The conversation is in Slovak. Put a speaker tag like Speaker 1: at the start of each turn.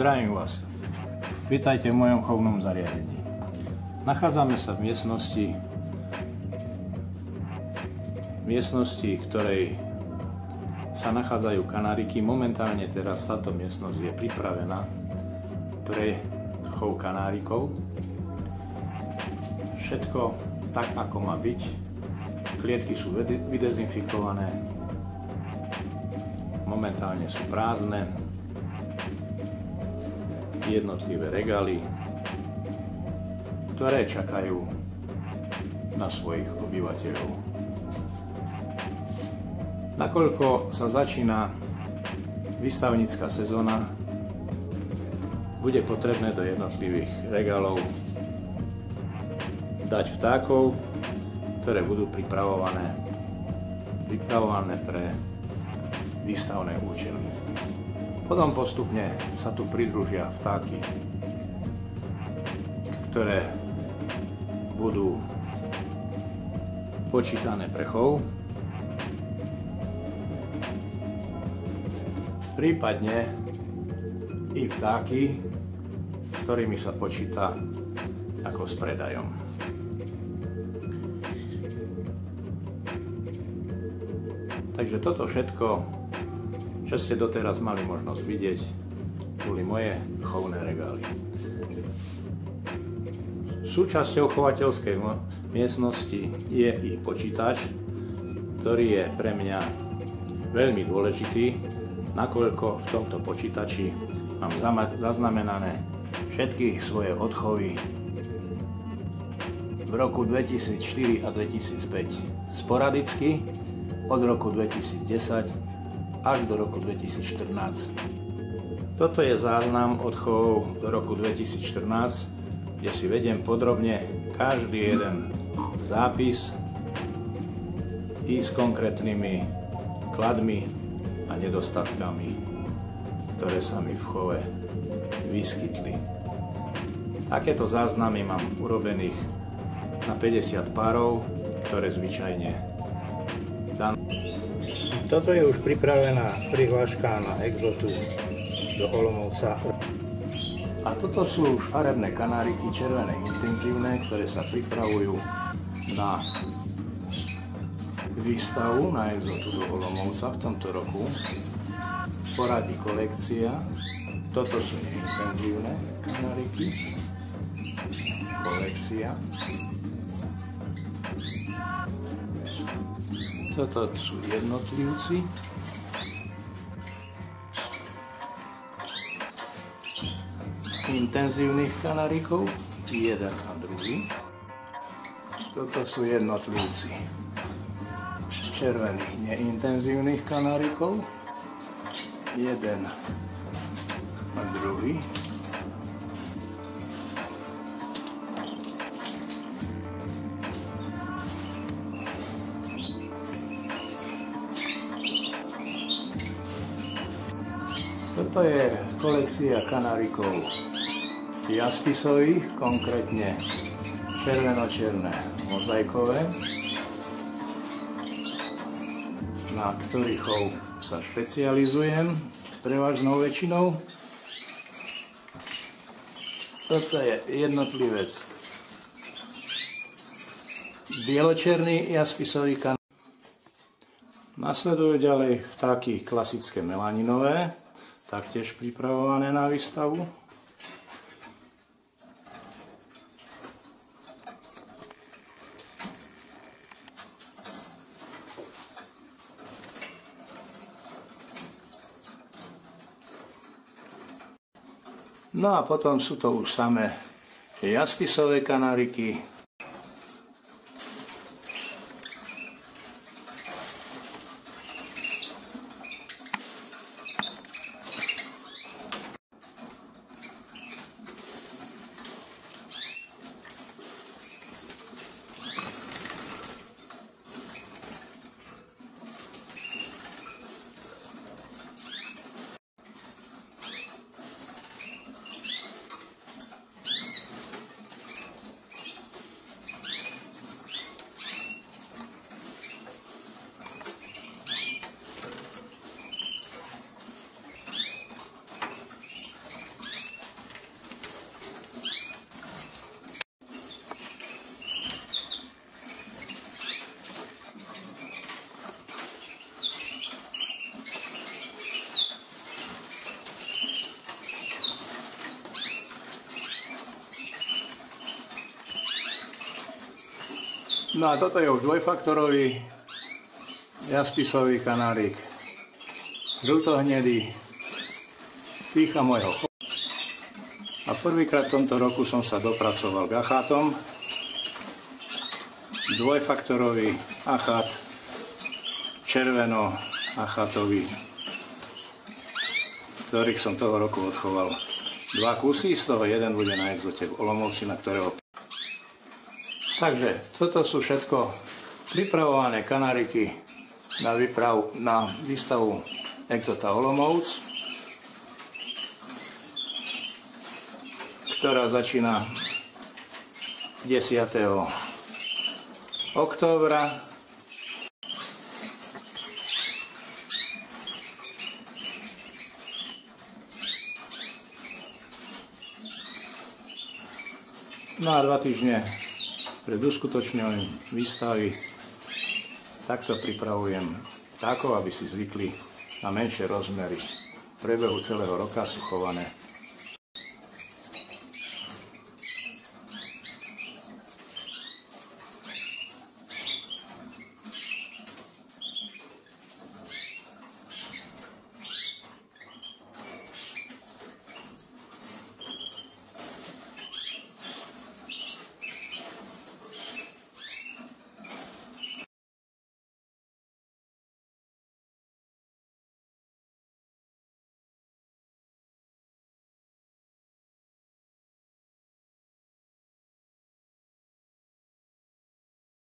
Speaker 1: Zdravím vás. Vítajte v mojom chovnom zariadení. Nachádzame sa v miestnosti, v ktorej sa nachádzajú kanáriky. Momentálne teraz táto miestnosť je pripravená pre chov kanárikov. Všetko tak, ako má byť. Klietky sú vydezinfikované. Momentálne sú prázdne. Jednotlivé regály, ktoré čakajú na svojich obyvateľov. Nakoľko sa začína výstavnícka sezóna, bude potrebné do jednotlivých regálov dať vtákov, ktoré budú pripravované pre výstavné účely. Potom postupne sa tu pridružia vtáky, ktoré budú počítané pre chov, prípadne i vtáky, s ktorými sa počíta ako s predajom. Takže toto všetko, čo ste doteraz mali možnosť vidieť, boli moje chovné regály. Súčasťou chovateľskej miestnosti je i počítač, ktorý je pre mňa veľmi dôležitý, nakoľko v tomto počítači mám zaznamenané všetky svoje odchovy v roku 2004 a 2005 sporadicky, od roku 2010 až do roku 2014. Toto je záznam odchovov do roku 2014, kde si vediem podrobne každý jeden zápis i s konkrétnymi kladmi a nedostatkami, ktoré sa mi v chove vyskytli. Takéto záznamy mám urobených na 50 párov, ktoré zvyčajne dám. Toto je už pripravená prihláška na exotu do Olomouca. A toto sú už farebné kanáriky červené intenzívne, ktoré sa pripravujú na výstavu na exotu do Olomouca v tomto roku. Poradí kolekcia. Toto sú neintenzívne kanáriky. Kolekcia. Toto sú jednotlivci. Intenzívnych kanárikov, jeden a druhý. Toto sú jednotlivci červených neintenzívnych kanárikov, jeden a druhý. Toto je kolekcia kanárikov jaspisových, konkrétne červeno-čierne mozaikové, na ktorých chov sa špecializujem prevažnou väčšinou. Toto je jednotlivec bieločerný jaspisový kanárik. Nasledujú ďalej vtáky klasické melaninové, taktiež pripravované na výstavu. No a potom sú to už samé jaspisové kanáriky. No a toto je už dvojfaktorový jaspisový kanárik. Žltohnedý. Pýcha môjho chovu. A prvýkrát v tomto roku som sa dopracoval k achátom. Dvojfaktorový achát, červeno-achátový, ktorých som toho roku odchoval 2 kusy, z toho jeden bude na Exote v Olomouci, na ktorého... Takže toto sú všetko pripravované kanáriky na výstavu Exota Olomouc, ktorá začína 10. októbra. No a 2 týždne pred uskutočňovaním výstavy takto pripravujem vtákov, aby si zvykli na menšie rozmery. V priebehu celého roka sú chované